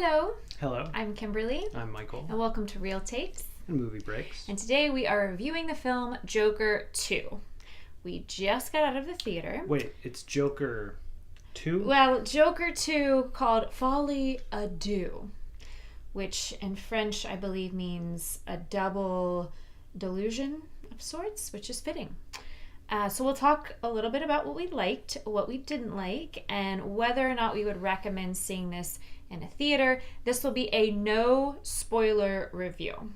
Hello, Hello, I'm Kimberly, I'm Michael, and welcome to Real Tapes. and Movie Breaks. And today we are reviewing the film Joker 2. We just got out of the theater. Wait, it's Joker 2? Well, Joker 2 called Folie Adieu, which in French I believe means a double delusion of sorts, which is fitting. So we'll talk a little bit about what we liked, what we didn't like, and whether or not we would recommend seeing this in a theater. This will be a no spoiler review.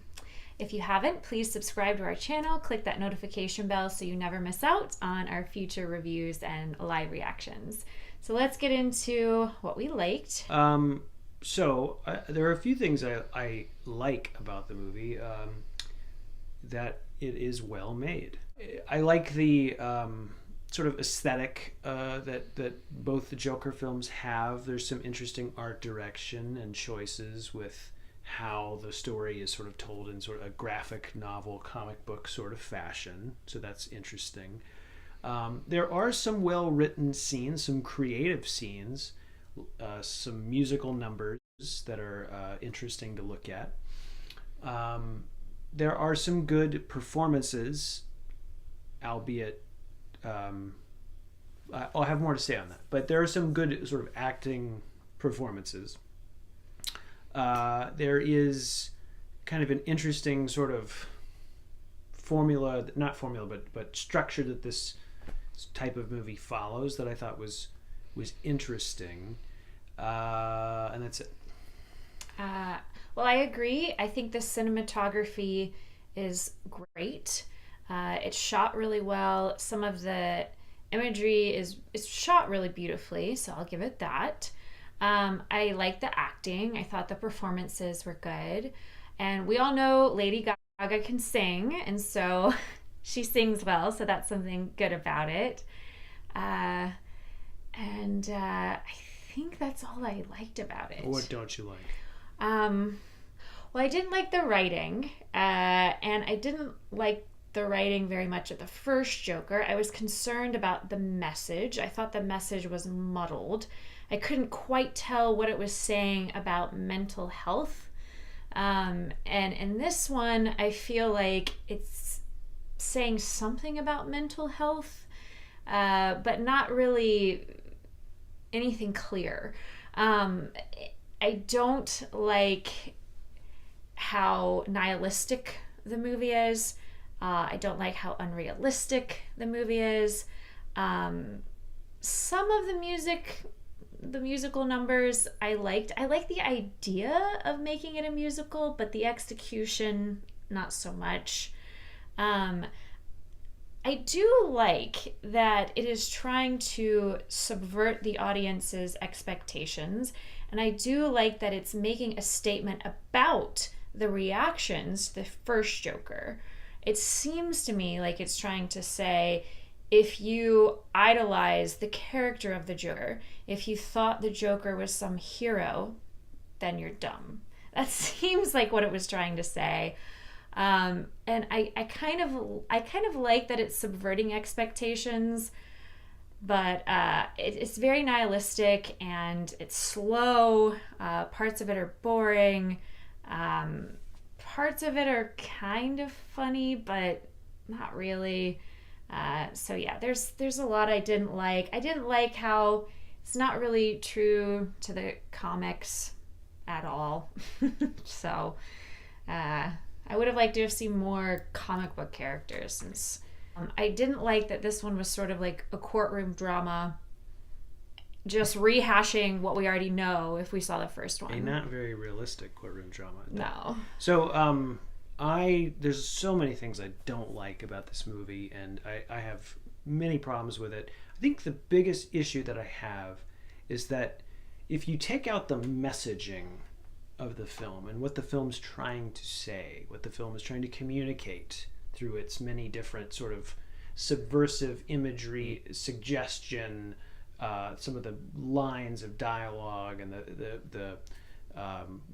If you haven't, please subscribe to our channel, click that notification bell so you never miss out on our future reviews and live reactions. So let's get into what we liked. There are a few things I like about the movie. That it is well made. I like the sort of aesthetic that both the Joker films have. There's some interesting art direction and choices with how the story is sort of told in sort of a graphic novel, comic book sort of fashion. So that's interesting. There are some well-written scenes, some creative scenes, some musical numbers that are interesting to look at. There are some good performances, albeit I'll have more to say on that. But there are some good sort of acting performances. There is kind of an interesting sort of but structure that this type of movie follows that I thought was interesting. And that's it. Well, I agree. I think the cinematography is great. It's shot really well. Some of the imagery is shot really beautifully, so I'll give it that. I like the acting. I thought the performances were good. And we all know Lady Gaga can sing, and so she sings well, so that's something good about it. I think that's all I liked about it. What don't you like? Well, I didn't like the writing, and I didn't like the writing very much at the first Joker. I was concerned about the message. I thought the message was muddled. I couldn't quite tell what it was saying about mental health. And in this one, I feel like it's saying something about mental health, but not really anything clear. I don't like how nihilistic the movie is. I don't like how unrealistic the movie is. Some of the musical numbers I liked. I like the idea of making it a musical, but the execution, not so much. I do like that it is trying to subvert the audience's expectations, and I do like that it's making a statement about the reactions to the first Joker. It seems to me like it's trying to say, if you idolize the character of the Joker, if you thought the Joker was some hero, then you're dumb. That seems like what it was trying to say. And I kind of like that it's subverting expectations, but it's very nihilistic and it's slow. Parts of it are boring. Parts of it are kind of funny, but not really. So yeah, there's a lot I didn't like. I didn't like how it's not really true to the comics at all. So I would have liked to have seen more comic book characters, since I didn't like that this one was sort of like a courtroom drama, just rehashing what we already know if we saw the first one. A not very realistic courtroom drama. No. So there's so many things I don't like about this movie, and I have many problems with it. I think the biggest issue that I have is that if you take out the messaging of the film and what the film's trying to say, what the film is trying to communicate through its many different sort of subversive imagery, suggestion, some of the lines of dialogue, and the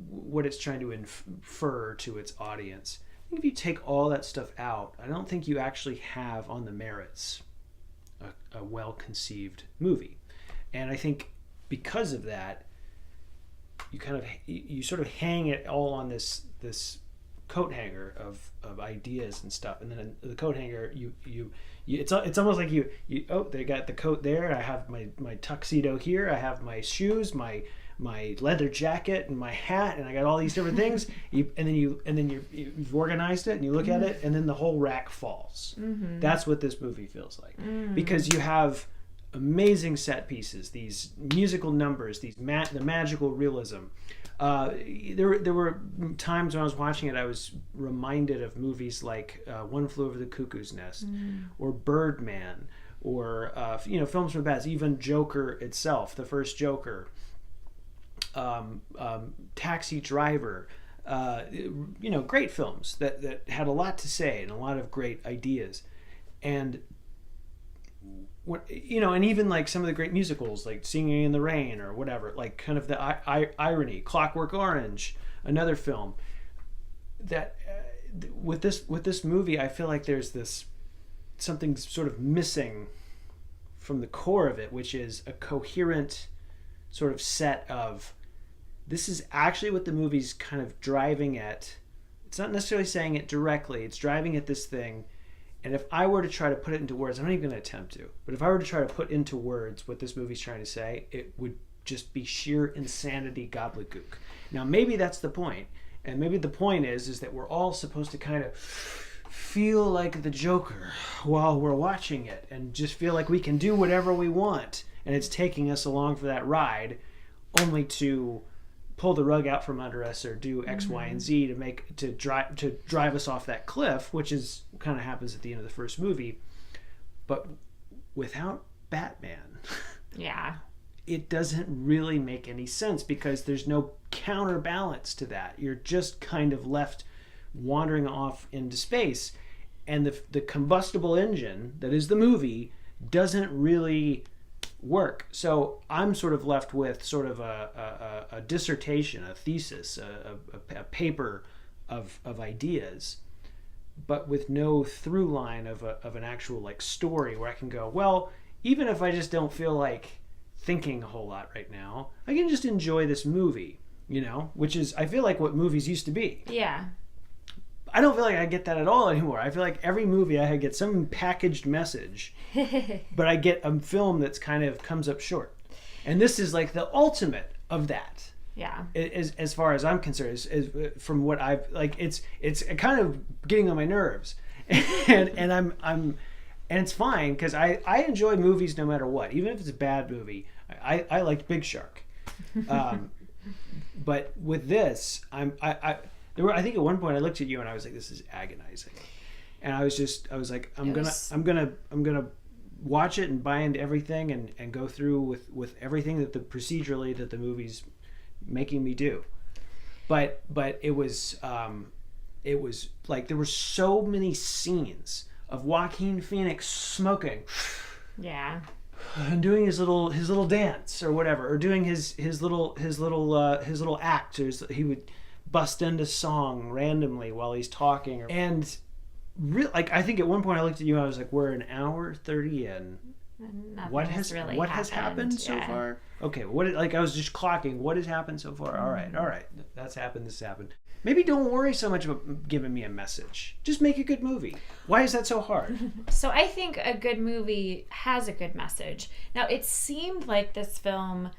what it's trying to infer to its audience. I think if you take all that stuff out, I don't think you actually have on the merits a well-conceived movie. And I think because of that, you sort of hang it all on this coat hanger of ideas and stuff, and then the coat hanger it's almost like you oh, they got the coat there, I have my tuxedo here, I have my shoes, my leather jacket and my hat, and I got all these different things. And then you've organized it and you look at it, and then the whole rack falls. Mm-hmm. That's what this movie feels like, because you have amazing set pieces, these musical numbers, the magical realism. There were times when I was watching it, I was reminded of movies like One Flew Over the Cuckoo's Nest, or Birdman, or films from the past, even Joker itself, the first Joker, Taxi Driver, great films that had a lot to say and a lot of great ideas. And and even like some of the great musicals, like Singing in the Rain or whatever, like kind of the irony, Clockwork Orange, another film that with this movie, I feel like there's something sort of missing from the core of it, which is a coherent sort of set of, this is actually what the movie's kind of driving at. It's not necessarily saying it directly, it's driving at this thing. And if I were to try to put it into words, I'm not even going to attempt to, but if I were to try to put into words what this movie's trying to say, it would just be sheer insanity gobbledygook. Now, maybe that's the point. And maybe the point is that we're all supposed to kind of feel like the Joker while we're watching it, and just feel like we can do whatever we want. And it's taking us along for that ride, only to pull the rug out from under us or do X, Y, and Z to drive us off that cliff, which is kind of happens at the end of the first movie. But without Batman, it doesn't really make any sense, because there's no counterbalance to that. You're just kind of left wandering off into space, and the combustible engine that is the movie doesn't really work. So I'm sort of left with sort of a dissertation, a thesis, a paper of ideas, but with no through line of an actual like story where I can go, well, even if I just don't feel like thinking a whole lot right now, I can just enjoy this movie, which is, I feel like, what movies used to be. Yeah. I don't feel like I get that at all anymore. I feel like every movie I get some packaged message, but I get a film that's kind of comes up short. And this is like the ultimate of that. Yeah. As far as I'm concerned, is from what I've like, it's kind of getting on my nerves, and I'm it's fine, because I enjoy movies no matter what, even if it's a bad movie. I liked Big Shark, but with this, I think at one point I looked at you and I was like, this is agonizing. And I was like, I'm gonna watch it and buy into everything and go through with everything procedurally that the movie's making me do. But it was like, there were so many scenes of Joaquin Phoenix smoking. Yeah. And doing his little dance or whatever, or doing his little act, or he would bust into song randomly while he's talking, and like, I think at one point I looked at you and I was like, we're an hour 30 in. What has happened so far? Okay, I was just clocking what has happened so far. All right, that's happened, this happened. Maybe don't worry so much about giving me a message. Just make a good movie. Why is that so hard? So I think a good movie has a good message. Now, it seemed like this film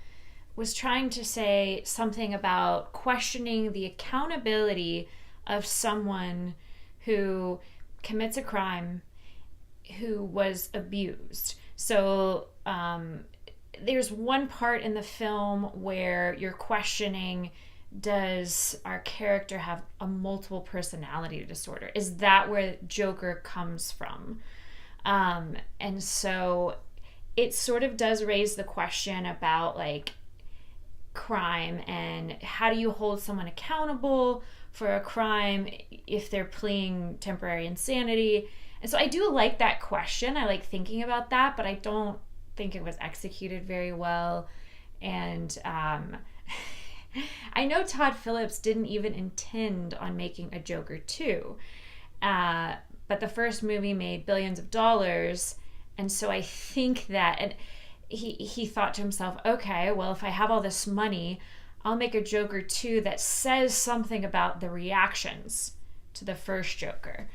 was trying to say something about questioning the accountability of someone who commits a crime, who was abused. So there's one part in the film where you're questioning, does our character have a multiple personality disorder? Is that where Joker comes from? And so it sort of does raise the question about like crime, and how do you hold someone accountable for a crime if they're pleading temporary insanity? And so I do like that question. I like thinking about that, but I don't think it was executed very well. And I know Todd Phillips didn't even intend on making a Joker 2, but the first movie made billions of dollars, and so I think that he thought to himself, okay, well, if I have all this money, I'll make a Joker 2 that says something about the reactions to the first Joker.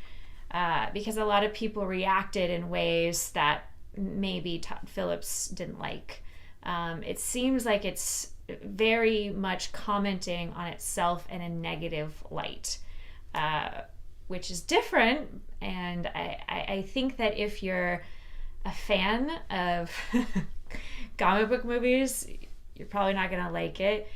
Because a lot of people reacted in ways that maybe Todd Phillips didn't like. It seems like it's very much commenting on itself in a negative light, which is different. And I think that if you're a fan of comic book movies, you're probably not going to like it.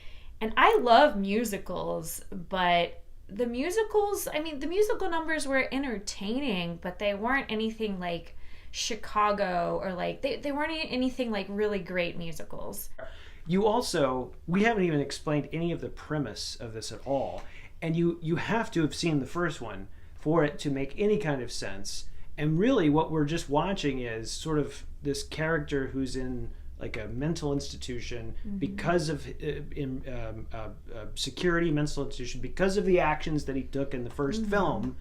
And I love musicals, but the musical numbers were entertaining, but they weren't anything like Chicago, or like they weren't anything like really great musicals. We haven't even explained any of the premise of this at all, and you have to have seen the first one for it to make any kind of sense. And really what we're just watching is sort of this character who's in like a mental institution because of security mental institution because of the actions that he took in the first film.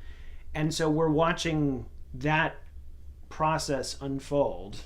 And so we're watching that process unfold.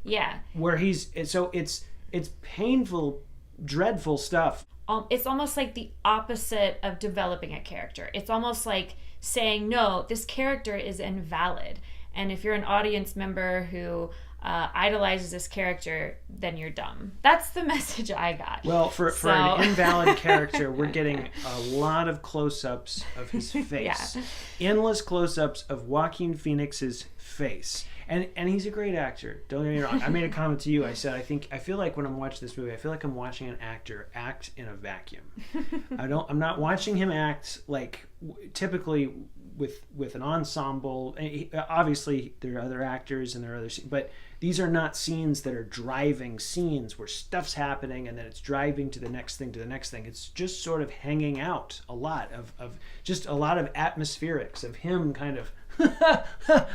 Yeah. Where it's painful, dreadful stuff. It's almost like the opposite of developing a character. It's almost like saying, no, this character is invalid. And if you're an audience member who idolizes this character, then you're dumb. That's the message I got. Well, for an invalid character, we're getting a lot of close-ups of his face. Yeah. Endless close-ups of Joaquin Phoenix's face. And he's a great actor. Don't get me wrong. I made a comment to you. I said, I feel like when I'm watching this movie, I feel like I'm watching an actor act in a vacuum. I'm not watching him act like typically with an ensemble. Obviously, there are other actors and there are other scenes, but these are not scenes that are driving scenes where stuff's happening and then it's driving to the next thing, to the next thing. It's just sort of hanging out a lot of just a lot of atmospherics of him kind of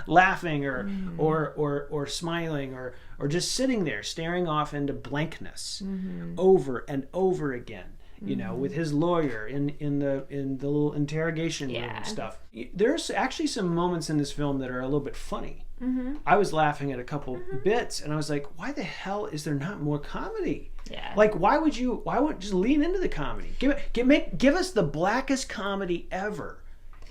laughing or smiling or just sitting there staring off into blankness over and over again. You know, with his lawyer in the little interrogation room and stuff. There's actually some moments in this film that are a little bit funny. I was laughing at a couple bits, and I was like, "Why the hell is there not more comedy?" Yeah. Like, why would just lean into the comedy? Give us the blackest comedy ever,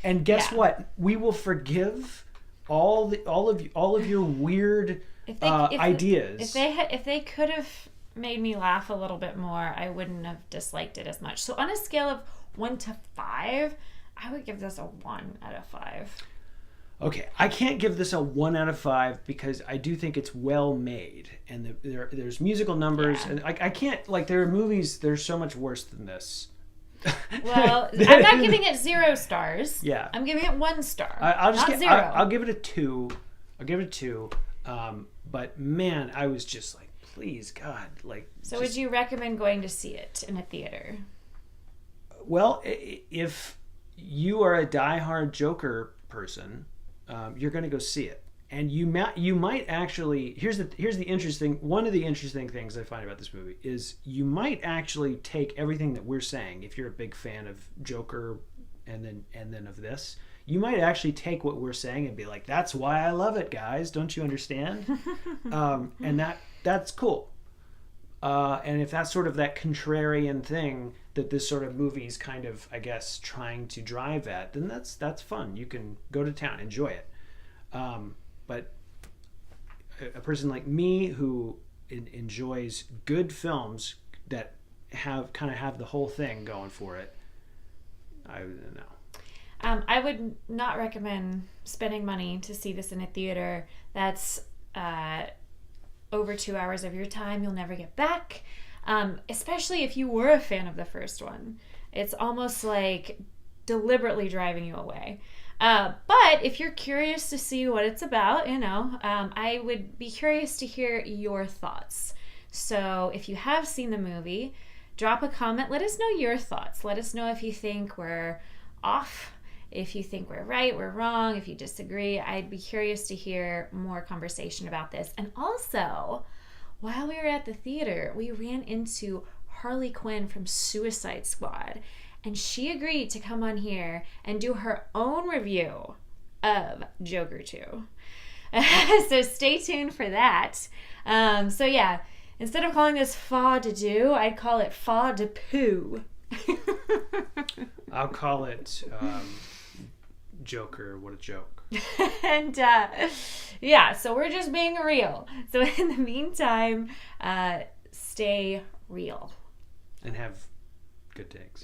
and guess what? We will forgive all of your weird ideas. If they could have made me laugh a little bit more, I wouldn't have disliked it as much. So on a scale of 1 to 5, I would give this a 1 out of 5. Okay, I can't give this a 1 out of 5 because I do think it's well made, and there's musical numbers, and I can't, like, there are movies that are so much worse than this. Well, I'm not giving it 0 stars. Yeah, I'm giving it 1 star. I'll give it a 2. I'll give it a 2. But man, I was just like, please, God, like. So would you recommend going to see it in a theater? Well, if you are a diehard Joker person, you're going to go see it, and you might actually. Here's the interesting. One of the interesting things I find about this movie is you might actually take everything that we're saying. If you're a big fan of Joker, and then of this, you might actually take what we're saying and be like, "That's why I love it, guys. Don't you understand?" And that's cool. And if that's sort of that contrarian thing that this sort of movie is kind of, I guess, trying to drive at, then that's fun. You can go to town, enjoy it. But a person like me who enjoys good films that have the whole thing going for it, I don't know. I would not recommend spending money to see this in a theater. That's over 2 hours of your time you'll never get back, especially if you were a fan of the first one. It's almost like deliberately driving you away. But if you're curious to see what it's about, I would be curious to hear your thoughts. So if you have seen the movie, drop a comment. Let us know your thoughts. Let us know if you think we're off, if you think we're right, we're wrong, if you disagree. I'd be curious to hear more conversation about this. And also, while we were at the theater, we ran into Harley Quinn from Suicide Squad, and she agreed to come on here and do her own review of Joker 2. So stay tuned for that. So yeah, Instead of calling this fa de do, I'd call it fa de poo. I'll call it Joker. What a joke. And yeah, so we're just being real. So in the meantime, stay real. And have good takes.